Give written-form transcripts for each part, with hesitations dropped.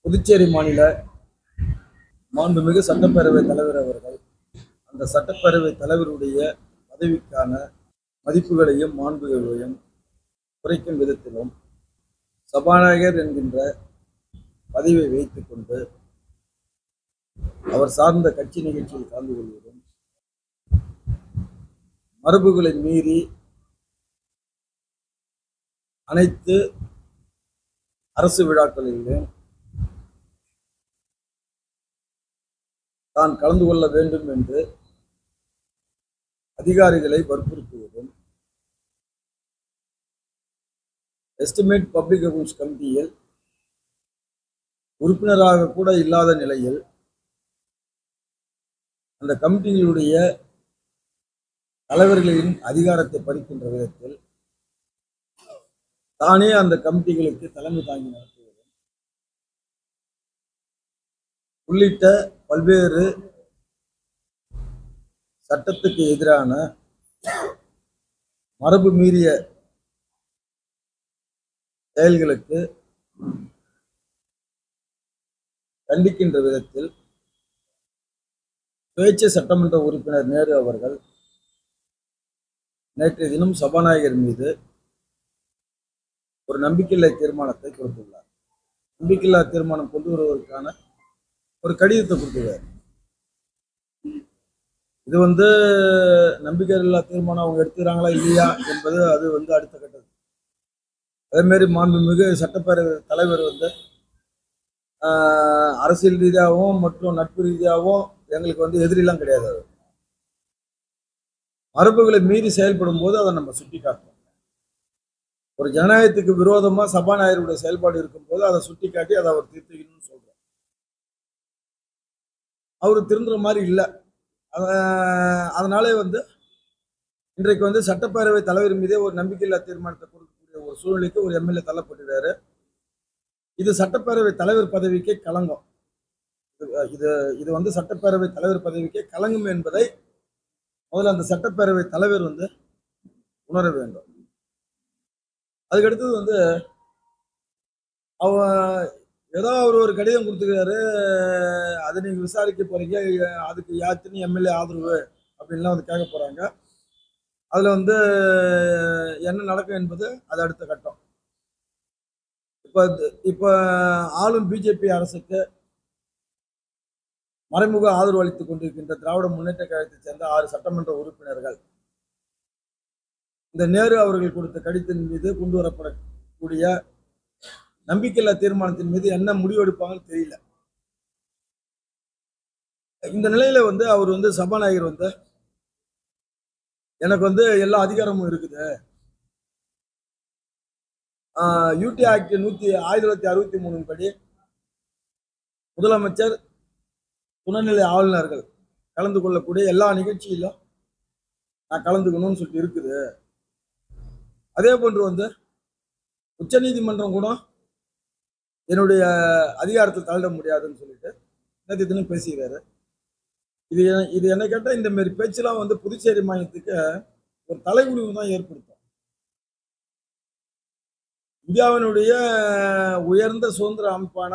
புதுச்சேரி மாநில மாண்புமிகு சட்டப்பேரவை தலைவர் அவர்கள் அந்த சட்டப்பேரவை தலைவருடைய பதவிக்கான மதிப்புகளையும் மாண்புகளையும் குறைக்கும் விதத்திலும் சபாநாயகர் என்கின்ற பதவியை வைத்துக் கொண்டு அவர் சார்ந்த கட்சி நிகழ்ச்சியில் கலந்து கொள்வதும் மரபுகளை மீறி அனைத்து அரசு விழாக்களிலும் தான் கலந்து கொள்ள வேண்டும் என்று அதிகாரிகளை வற்புறுத்துவதும் எஸ்டிமேட் பப்ளிக் அக்கவுண்ட்ஸ் கமிட்டியில் உறுப்பினராக கூட இல்லாத நிலையில் அந்த கமிட்டிகளுடைய தலைவர்களின் அதிகாரத்தை பறிக்கின்ற விதத்தில் தானே அந்த கமிட்டிகளுக்கு தலைமை தாங்கி நடத்துவதும் உள்ளிட்ட பல்வேறு சட்டத்துக்கு எதிரான மரபு மீறிய செயல்களுக்கு கண்டிக்கின்ற விதத்தில் சுயேட்சை சட்டமன்ற உறுப்பினர் நேரு அவர்கள் நேற்றைய தினம் சபாநாயகர் மீது ஒரு நம்பிக்கையில்லா தீர்மானத்தை கொடுத்துள்ளார். நம்பிக்கையில்லா தீர்மானம் கொண்டு வருவதற்கான ஒரு கடிதத்தை கொடுத்துள்ளார். இது நம்பிக்கையில்லா தீர்மானம் அவங்க எடுத்துக்கிறாங்களா இல்லையா என்பது அது அடுத்த கட்டது. அதே மாதிரி மாண்புமிகு சட்டப்பேரவை தலைவர் அரசியல் ரீதியாகவும் மற்றும் நட்பு ரீதியாகவும் எங்களுக்கு எதிரிலாம் கிடையாது. மரபுகளை மீறி செயல்படும் போது அதை நம்ம சுட்டி காட்டணும். ஒரு ஜனநாயகத்துக்கு விரோதமா சபாநாயகருடைய செயல்பாடு இருக்கும்போது அதை சுட்டி காட்டி அதை அவர் திருத்திக்கணும்னு சொல்றார். அவரு திருந்துற மாதிரி இல்லை. அதனாலே இன்றைக்கு சட்டப்பேரவை தலைவர் மீதே ஒரு நம்பிக்கையில்லா தீர்மானத்தை கொடுக்கக்கூடிய ஒரு சூழ்நிலைக்கு ஒரு எம்எல்ஏ தள்ளப்பட்டிருக்காரு. இது சட்டப்பேரவை தலைவர் பதவிக்கே களங்கம். இது சட்டப்பேரவை தலைவர் பதவிக்கே களங்கம் என்பதை முதல்ல அந்த சட்டப்பேரவை தலைவர் உணர வேண்டும். அதுக்கடுத்தது அவ ஏதோ அவர் ஒரு கடிதம் கொடுத்துருக்காரு, அதை நீங்க விசாரிக்க போறீங்க, அதுக்கு யாத்தினி எம்எல்ஏ ஆதரவு அப்படின்லாம் கேட்க போறாங்க. அதுல என்ன நடக்கும் என்பது அது அடுத்த கட்டம். இப்ப ஆளும் பிஜேபி அரசுக்கு மறைமுக ஆதரவு அளித்துக் கொண்டிருக்கின்ற திராவிட முன்னேற்ற கழகத்தை சேர்ந்த 6 சட்டமன்ற உறுப்பினர்கள் இந்த நேரு அவர்கள் கொடுத்த கடிதத்தின் மீது கொண்டு வரப்படக்கூடிய நம்பிக்கையில்லா தீர்மானத்தின் மீது என்ன முடிவெடுப்பாங்கன்னு தெரியல. இந்த நிலையில அவர் சபாநாயகர் எனக்கு எல்லா அதிகாரமும் இருக்குது, யூடி ஆக்ட் 1963 படி முதலமைச்சர் துணைநிலை ஆளுநர்கள் கலந்து கொள்ளக்கூடிய எல்லா நிகழ்ச்சியிலும் நான் கலந்துக்கணும்னு சொல்லிட்டு இருக்குது. அதே போன்று உச்ச நீதிமன்றம் கூட என்னுடைய அதிகாரத்தை தள்ளிட முடியாதுன்னு சொல்லிட்டு நேற்று தினம் பேசுகிறாரு. இது என்ன கேட்டால் இந்த மாதிரி பேச்செல்லாம் புதுச்சேரி மாநிலத்துக்கு ஒரு தலைகுனிவு தான் ஏற்படுத்தும். இந்தியாவினுடைய உயர்ந்த சுதந்திர அமைப்பான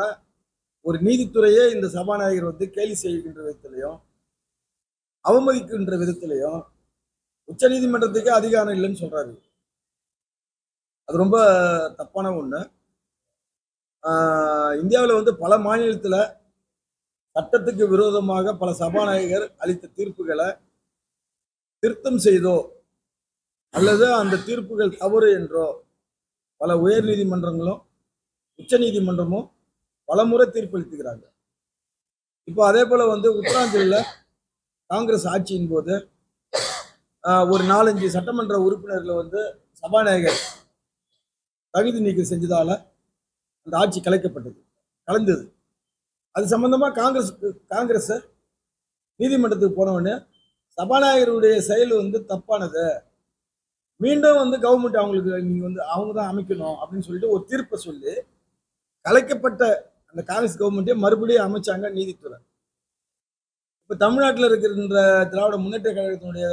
ஒரு நீதித்துறையே இந்த சபாநாயகர் கேலி செய்கின்ற விதத்திலையும் அவமதிக்கின்ற விதத்திலையும் உச்ச நீதிமன்றத்துக்கே அதிகாரம் இல்லைன்னு சொல்றாரு. அது ரொம்ப தப்பான ஒண்ணு. இந்தியாவில் பல மாநிலத்தில் சட்டத்துக்கு விரோதமாக பல சபாநாயகர் அளித்த தீர்ப்புகளை திருத்தம் செய்தோ அல்லது அந்த தீர்ப்புகள் தவறு என்றோ பல உயர் நீதிமன்றங்களும் உச்ச நீதிமன்றமும் பல முறை தீர்ப்பளித்துக்கிறாங்க. இப்போ அதே போல உத்தராஞ்சலில் காங்கிரஸ் ஆட்சியின் போது ஒரு 4-5 சட்டமன்ற உறுப்பினர்கள் சபாநாயகர் தகுதி நீக்கம் செஞ்சதால அந்த ஆட்சி கலைந்தது. அது சம்பந்தமா காங்கிரஸ் நீதிமன்றத்துக்கு போனவொடனே சபாநாயகருடைய செயல் தப்பானது, மீண்டும் கவர்மெண்ட் அவங்களுக்கு நீங்க அவங்க தான் அமைக்கணும் அப்படின்னு சொல்லிட்டு ஒரு தீர்ப்பை சொல்லி கலைக்கப்பட்ட அந்த காங்கிரஸ் கவர்மெண்ட்டே மறுபடியும் அமைச்சாங்க நீதித்துறை. இப்ப தமிழ்நாட்டில் இருக்கின்ற திராவிட முன்னேற்ற கழகத்தினுடைய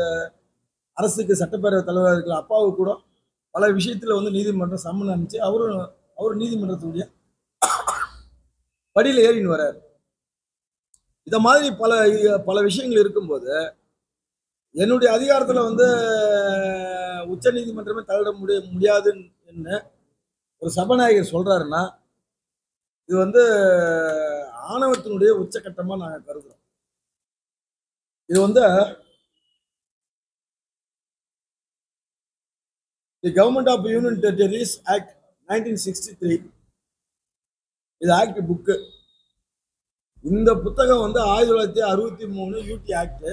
அரசுக்கு சட்டப்பேரவை தலைவராக இருக்கிற அப்பாவுக்கு கூட பல விஷயத்துல நீதிமன்றம் சம்மன் அனுப்பிச்சு அவரும் நீதிமன்றத்துடைய படியில் ஏறின்னு வர்றாரு. இத மாதிரி பல பல விஷயங்கள் இருக்கும்போது என்னுடைய அதிகாரத்துல வந்து உச்ச நீதிமன்றமே தலையிட முடியாதுன்னு ஒரு சபாநாயகர் சொல்றாருன்னா இது வந்து ஆணவத்தினுடைய உச்சகட்டமா நாங்க கருதுறோம். இது வந்து the government of union territories act 1963 இது ஆக்ட் புக்கு. இந்த புத்தகம் வந்து 1963 UT act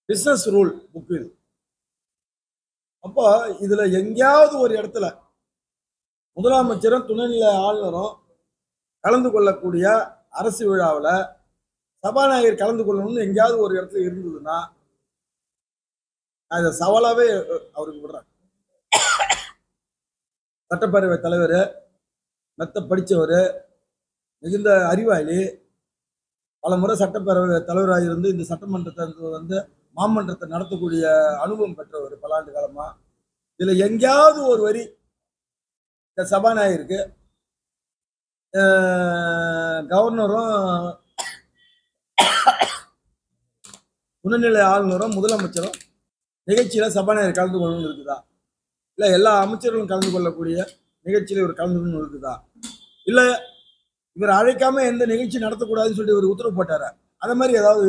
business rule book. இது அப்போ இதுல எங்கேயாவது ஒரு இடத்துல முதலமைச்சரும் துணைநிலை ஆளுநரும் கலந்து கொள்ளக்கூடிய அரசு விழாவில் சபாநாயகர் கலந்து கொள்ளணும்னு எங்கேயாவது ஒரு இடத்துல இருந்ததுன்னா நான் இதை சவாலாவே அவருக்கு விடுறேன். சட்டப்பேரவை தலைவர், மெத்த படித்தவர், மிகுந்த அறிவாளி, பல முறை சட்டப்பேரவை தலைவராக இருந்து இந்த சட்டமன்றத்தை வந்து மாமன்றத்தை நடத்தக்கூடிய அனுபவம் பெற்றவர் பல ஆண்டு காலமா. இதுல எங்கேயாவது ஒரு வரி இந்த சபாநாயகருக்கு கவர்னரும் துணைநிலை ஆளுநரும் முதலமைச்சரும் நிகழ்ச்சியில சபாநாயகர் கலந்து கொள்ளணும்னு இருக்குதா? இல்ல எல்லா அமைச்சர்களும் கலந்து கொள்ளக்கூடிய நிகழ்ச்சியில இவர் கலந்து கொள்ளணும் இருக்குதா? இல்ல இவர் அழைக்காம எந்த நிகழ்ச்சி நடத்தக்கூடாதுன்னு சொல்லிட்டு இவர் உத்தரவு போட்டாரா? அந்த மாதிரி ஏதாவது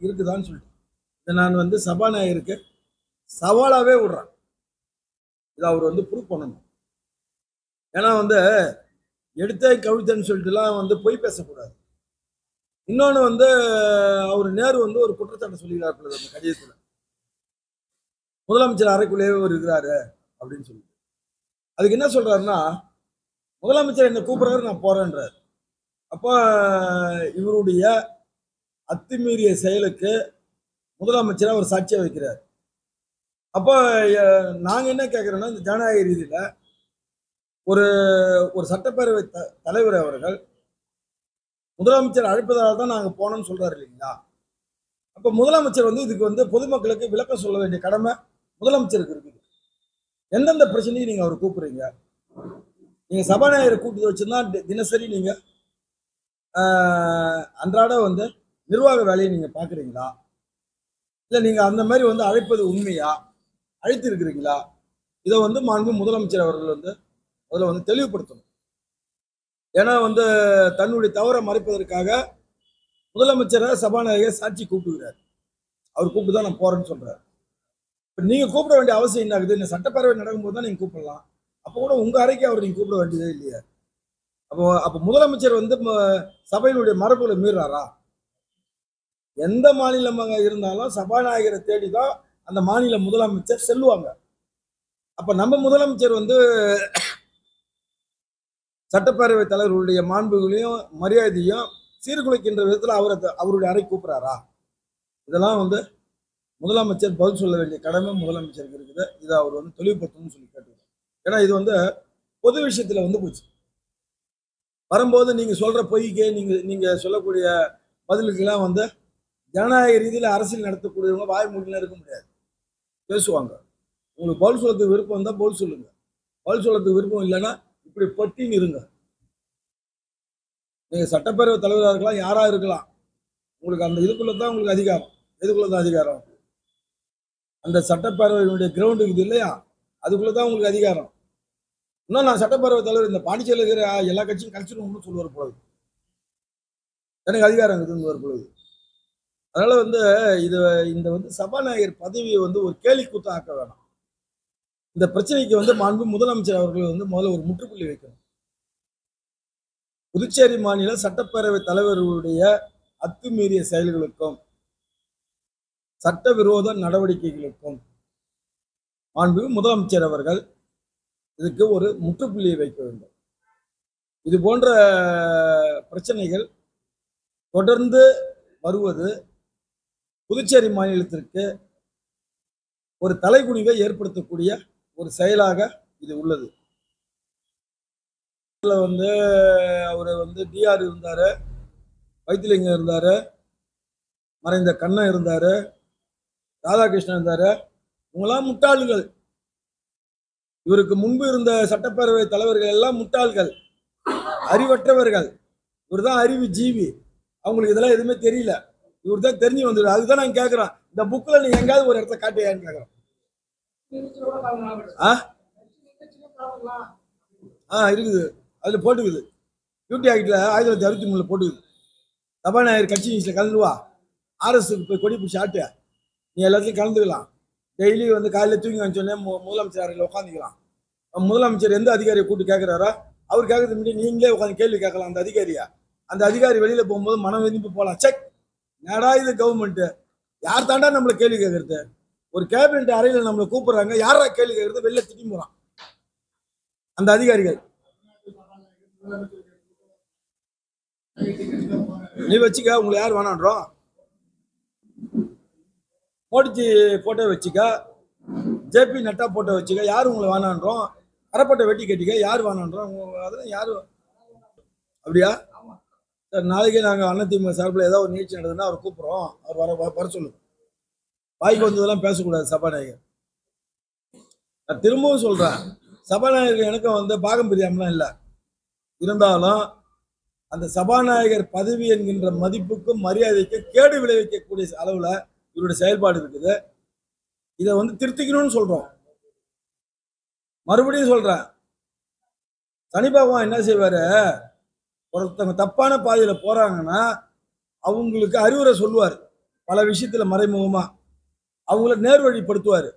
இருக்குதான்னு சொல்லிட்டு இதை நான் வந்து சபாநாயகருக்கு சவாலாவே விடுறேன். இதை அவர் வந்து ப்ரூவ் பண்ணணும். ஏன்னா வந்து எடுத்தே கவிதைன்னு சொல்லிட்டுலாம் வந்து பொய் பேசக்கூடாது. இன்னொன்று வந்து அவர் நேரு வந்து ஒரு குற்றச்சாட்டு சொல்லிக்கிறார் அந்த கடிதத்தில், முதலமைச்சர் அறைக்குள்ளேயே ஒரு இருக்கிறாரு அப்படின்னு சொல்லிட்டு. அதுக்கு என்ன சொல்றாருன்னா, முதலமைச்சர் என்னை கூப்பிடுறாரு, நான் போறேன்றார். அப்போ இவருடைய அத்துமீறிய செயலுக்கு முதலமைச்சரை அவர் சாட்சியா வைக்கிறார். அப்போ நாங்க என்ன கேட்கிறோம்னா, இந்த ஜனநாயக ரீதியில ஒரு ஒரு சட்டப்பேரவை தலைவர் அவர்கள் முதலமைச்சர் அழைப்பதால் தான் நாங்க போனோம்னு சொல்றாரு இல்லைங்களா? அப்ப முதலமைச்சர் வந்து இதுக்கு வந்து பொதுமக்களுக்கு விளக்கம் சொல்ல வேண்டிய கடமை முதலமைச்சருக்கு இருக்குது. எந்தெந்த பிரச்சனையும் நீங்க அவர் கூப்பிடுறீங்க? நீங்க சபாநாயகரை கூப்பிட்டு வச்சுன்னா தினசரி நீங்க அன்றாட வந்து நிர்வாக வேலையை நீங்க பாக்குறீங்களா? இல்ல நீங்க அந்த மாதிரி வந்து அழைப்பது உண்மையா? அழைத்து இருக்கிறீங்களா? இதை வந்து மாண்பு முதலமைச்சர் அவர்கள் வந்து அதில் வந்து தெளிவுபடுத்தணும். ஏன்னா வந்து தன்னுடைய தவறை மறைப்பதற்காக முதலமைச்சரை சபாநாயகர் சாட்சி கூப்பிடுகிறார். அவர் கூப்பிட்டு தான் நான் போறேன்னு சொல்றாரு. இப்போ நீங்க கூப்பிட வேண்டிய அவசியம் என்ன ஆகுது? இந்த சட்டப்பேரவை நடக்கும்போது தான் நீங்க கூப்பிடலாம். அப்போ கூட உங்க அறைக்கு அவர் நீங்க கூப்பிட வேண்டியதே இல்லையா? அப்போ முதலமைச்சர் வந்து சபையினுடைய மரபுகளை மீறாரா? எந்த மாநிலமாக இருந்தாலும் சபாநாயகரை தேடி தான் அந்த மாநில முதலமைச்சர் செல்லுவாங்க. அப்ப நம்ம முதலமைச்சர் வந்து சட்டப்பேரவை தலைவர்களுடைய மாண்புகளையும் மரியாதையும் சீர்குலைக்கின்ற விதத்துல அவருடைய அறை கூப்பிடுறாரா? இதெல்லாம் வந்து முதலமைச்சர் பதில் சொல்ல வேண்டிய கடமை முதலமைச்சருக்கு இருக்குது. இதை அவர் வந்து தெளிவுபடுத்தணும்னு சொல்லி கேட்டுக்கிறோம். ஏன்னா இது வந்து பொது விஷயத்துல வந்து போச்சு. வரும்போது நீங்க சொல்ற பொய்க்கு நீங்க சொல்லக்கூடிய பதிலுக்கெல்லாம் வந்து ஜனநாயக ரீதியில அரசியல் நடத்தக்கூடியவங்க வாய் மூடிலாம் இருக்க முடியாது, பேசுவாங்க. உங்களுக்கு பதில் சொல்றதுக்கு விருப்பம் இருந்தால் பதில் சொல்லுங்க. பதில் சொல்றதுக்கு விருப்பம் இல்லைன்னா இப்படி பொட்டின்னு இருங்க. நீங்க சட்டப்பேரவை தலைவராக இருக்கலாம், யாரா இருக்கலாம், உங்களுக்கு அந்த இதுக்குள்ளதான் உங்களுக்கு அதிகாரம். எதுக்குள்ளதான் அதிகாரம்? அந்த சட்டப்பேரவையினுடைய கிரவுண்ட் இது இல்லையா, அதுக்குள்ளதான் உங்களுக்கு அதிகாரம். இன்னும் நான் சட்டப்பேரவை தலைவர் இந்த பாண்டிச்சேரியில் இருக்கிற எல்லா கட்சியும் கழிச்சிடணும்னு சொல்லுவார் பொழுது, எனக்கு அதிகாரம் இருக்குதுன்னு பொழுது. அதனால வந்து இந்த வந்து சபாநாயகர் பதவியை வந்து ஒரு கேலி கூத்த ஆக்க வேணாம். இந்த பிரச்சனைக்கு வந்து மாண்பு முதலமைச்சர் அவர்கள் வந்து முதல்ல ஒரு முற்றுப்புள்ளி வைக்கணும். புதுச்சேரி மாநில சட்டப்பேரவை தலைவர்களுடைய அத்துமீறிய செயல்களுக்கும் சட்டவிரோத நடவடிக்கைகளுக்கும் மாண்பு முதலமைச்சர் அவர்கள் இதுக்கு ஒரு முற்றுப்புள்ளியை வைக்க வேண்டும். இது போன்ற பிரச்சனைகள் தொடர்ந்து வருவது புதுச்சேரி மாநிலத்திற்கு ஒரு தலைகுனிவை ஏற்படுத்தக்கூடிய ஒரு செயலாக இது உள்ளது. வந்து அவரு வந்து டிஆர் இருந்தாரு, வைத்திலிங்கம் இருந்தாரு, மறைந்த கண்ணன் இருந்தாரு, ராதாகிருஷ்ணன் இருந்தாரு. இவங்கெல்லாம் முட்டாள்கள். இவருக்கு முன்பு இருந்த சட்டப்பேரவை தலைவர்கள் எல்லாம் முட்டாள்கள். அறிவற்றவர்கள். இவர் தான் அறிவு ஜீவி. அவங்களுக்கு இதெல்லாம் எதுவுமே தெரியல. இவர் தான் தெரிஞ்சு வந்துடும். அதுதான் நான் கேட்குறேன், இந்த புக்கில் நீ எங்கேயாவது ஒரு இடத்துல காட்டியான்னு கேட்குறேன். இருக்குது, அதில் போட்டுக்குது. டியூட்டி ஆக்டில் 1963 போட்டுக்குது. சபாநாயகர் கட்சி நியூஸில் கலந்துருவா, ஆர்எஸ்க்கு போய் கொடி பிடிச்சி ஆட்டு, நீ எல்லாத்துலையும் கலந்துக்கலாம். டெய்லி வந்து காலையில் தூங்கி வந்துச்சோடனே முதலமைச்சர் அறையில் உட்காந்துக்கலாம். முதலமைச்சர் எந்த அதிகாரியை கூப்பிட்டு கேட்குறாரோ அவர் கேட்கறது முன்னாடி நீங்களே உட்காந்து கேள்வி கேட்கலாம் அந்த அதிகாரியா. அந்த அதிகாரி வெளியில போகும்போது மனம் வெதிப்பு போகலாம். செக் நேடா இது கவர்மெண்ட், யார் தாண்டா நம்மளை கேள்வி கேட்கறது? ஒரு கேபினட் அறையில் நம்மளை கூப்பிடுறாங்க, யாரா கேள்வி கேட்கறது? வெளில திட்டி போறான் அந்த அதிகாரிகள். நீ வச்சுக்க, உங்களை யார் வேணான்றோம்? மோடிஜி போட்டோ வச்சுக்க, ஜேபி நட்டா போட்டோ வச்சுக்க, யார் உங்களை வேணான்றோம்? அரைப்பட்டை வெட்டி கட்டிக்க, யார் வேணான்றோம்? அதெல்லாம் யாரும் அப்படியா? சார், நாளைக்கே நாங்கள் அதிமுக சார்பில் ஏதாவது ஒரு நிகழ்ச்சி நடந்ததுன்னா அவர் கூப்பிட்றோம், அவர் வர சொல்லுங்க. வாய்க்கு வந்ததெல்லாம் பேசக்கூடாது சபாநாயகர். நான் திரும்பவும் சொல்றேன், சபாநாயகர் எனக்கும் வந்து பாகம் பிரியாமலாம் இல்லை. இருந்தாலும் அந்த சபாநாயகர் பதவி என்கின்ற மதிப்புக்கும் மரியாதைக்கும் கேடு விளைவிக்கக்கூடிய அளவில் இவருடைய செயல்பாடு இருக்குது. இதை வந்து திருத்திக்கணும்னு சொல்றோம். மறுபடியும் சொல்றேன், சனி பகவான் என்ன செய்வாரு, ஒருத்தவங்க தப்பான பாதையில போறாங்கன்னா அவங்களுக்கு அறிவுரை சொல்லுவார். பல விஷயத்துல மறைமுகமா அவங்கள நேர்வழிப்படுத்துவார்.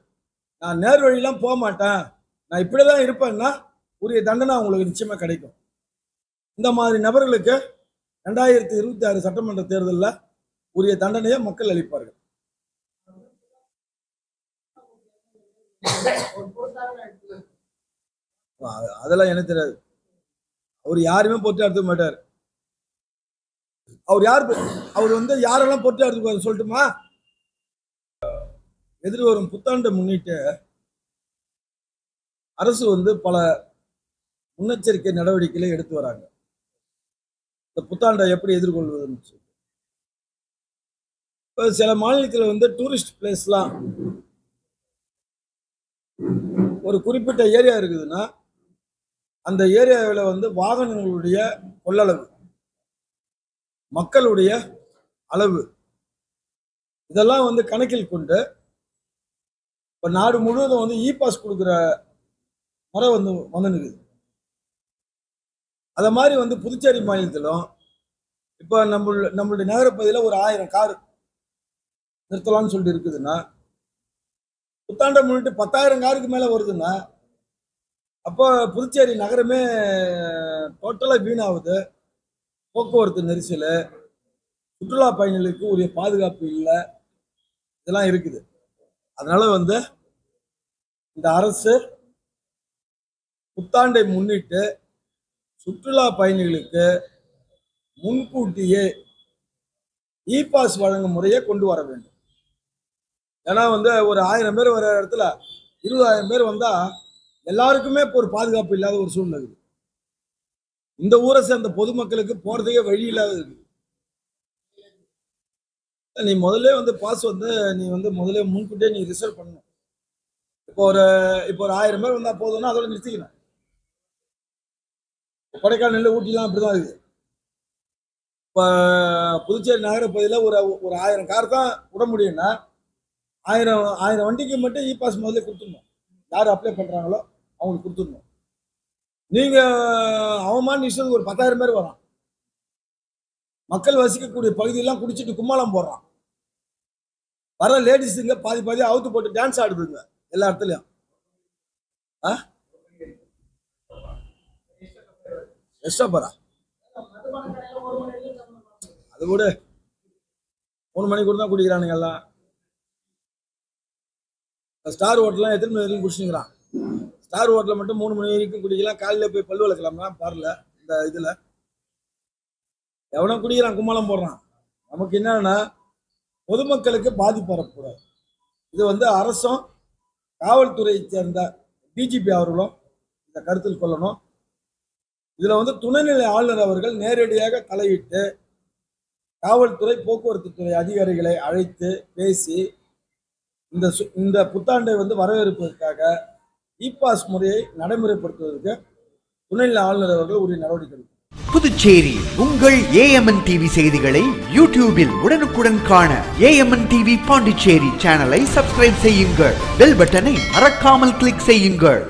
நான் நேர்வழியெல்லாம் போக மாட்டேன், நான் இப்படிதான் இருப்பேன்னா உரிய தண்டனை அவங்களுக்கு நிச்சயமா கிடைக்கும். இந்த மாதிரி நபர்களுக்கு 2026 சட்டமன்ற தேர்தலில் உரிய தண்டனையை மக்கள் அளிப்பார்கள். அதெல்லாம் எனக்கு தெரியாது. அவர் யாருமே பொறுத்து எடுத்துக்க மாட்டார். அவர் வந்து யாரெல்லாம் பொறுத்து எடுத்துக்குவாரு சொல்லட்டுமா? எதிர்வரும் புத்தாண்டை முன்னிட்டு அரசு வந்து பல முன்னெச்சரிக்கை நடவடிக்கைகளை எடுத்து வராங்க. இந்த புத்தாண்டை எப்படி எதிர்கொள்வதுன்னு இப்போ சில மாநிலத்தில் வந்து டூரிஸ்ட் பிளேஸ்லாம் ஒரு குறிப்பிட்ட ஏரியா இருக்குதுன்னா அந்த ஏரியாவில் வந்து வாகனங்களுடைய கொள்ளளவு, மக்களுடைய அளவு, இதெல்லாம் வந்து கணக்கில் கொண்டு இப்போ நாடு முழுவதும் வந்து இ பாஸ் கொடுக்குற முறை வந்துனுக்குது. அத மாதிரி வந்து புதுச்சேரி மாநிலத்திலும் இப்போ நம்மளுடைய நகரப்பகுதியில் ஒரு 1000 கார் நிறுத்தலாம்னு சொல்லிட்டு இருக்குதுன்னா, புத்தாண்டை முன்னிட்டு 10,000 காருக்கு மேல வருதுன்னா அப்போ புதுச்சேரி நகரமே டோட்டலா வீணாகுது. போக்குவரத்து நெரிசல், சுற்றுலா பயணிகளுக்கு உரிய பாதுகாப்பு இல்லை, இதெல்லாம் இருக்குது. அதனால வந்து இந்த அரசு புத்தாண்டை முன்னிட்டு சுற்றுலா பயணிகளுக்கு முன்கூட்டியே இ பாஸ் வழங்கும் முறையை கொண்டு வர வேண்டும். ஏன்னா வந்து ஒரு 1000 பேர் வர இடத்துல 20,000 பேர் வந்தா எல்லாருக்குமே இப்போ ஒரு பாதுகாப்பு இல்லாத ஒரு சூழ்நிலை. இந்த ஊரை சேர்ந்த பொதுமக்களுக்கு போறதுக்கே வழி இல்லாத இருக்கு. நீ முதல்ல வந்து பாஸ் வந்து நீ வந்து முதல்ல முன்கூட்டியே நீ ரிசர்வ் பண்ணணும். இப்போ ஒரு 1000 பேர் வந்தா போதும்னா அதோட நிறுத்திக்கணும். கொடைக்கானல், ஊட்டிலாம் அப்படிதான் இருக்குது. இப்போ புதுச்சேரி நகர பகுதியில் ஒரு 1000 கார் தான் விட முடியும்னா 1000 வண்டிக்கு மட்டும் இ பாஸ் முதல்ல கொடுத்துடணும். யார் அப்ளை பண்றாங்களோ அவங்களுக்கு கொடுத்துடணும். நீங்க அவமான இஷ்டத்துக்கு ஒரு 10,000 பேர் வரான். மக்கள் வசிக்கக்கூடிய பகுதியெல்லாம் குடிச்சிட்டு கும்மாளம் போடுறான். வர லேடிஸுங்க பாதி அவுத்து போட்டு டான்ஸ் ஆடுதுங்க எல்லா இடத்துலயும். எஸ்டா அது கூட 3 மணிக்கு கூட தான் குடிக்கிறானுங்க எல்லாம். ஸ்டார் ஹோட்டல்லாம் எத்தனை மணி வரைக்கும் குடிச்சுக்கிறான்? ஸ்டார் ஹோட்டல மட்டும் 3 மணி வரைக்கும் குடிக்கலாம். காலையில் போய் பல்லு வளர்க்கலாமா பாருல? இந்த இதுல எவனோ குடிக்கிறான், கும்மாளம் போடுறான். நமக்கு என்னன்னா பொதுமக்களுக்கு பாதிப்பு வரக்கூடாது. இது வந்து அரசும் காவல்துறையை சேர்ந்த டிஜிபி அவர்களும் இந்த கருத்தில் கொள்ளணும். இதுல வந்து துணைநிலை ஆளுநர் அவர்கள் நேரடியாக தலையிட்டு காவல்துறை, போக்குவரத்து துறை அதிகாரிகளை அழைத்து பேசி இந்த புத்தாண்டை வந்து வரவேற்பதற்காக இ பாஸ் முறையை நடைமுறைப்படுத்துவதற்கு துணைநிலை ஆளுநர் அவர்கள் உரிய நடவடிக்கை எடுக்கும். புதுச்சேரி உங்கள் ஏஎம்என் டிவி செய்திகளை யூடியூபில் உடனுக்குடன் காண ஏஎம்என் டிவி பாண்டிச்சேரி சேனலை சப்ஸ்கிரைப் செய்யுங்கள். பெல் பட்டனை மறக்காமல் கிளிக் செய்யுங்கள்.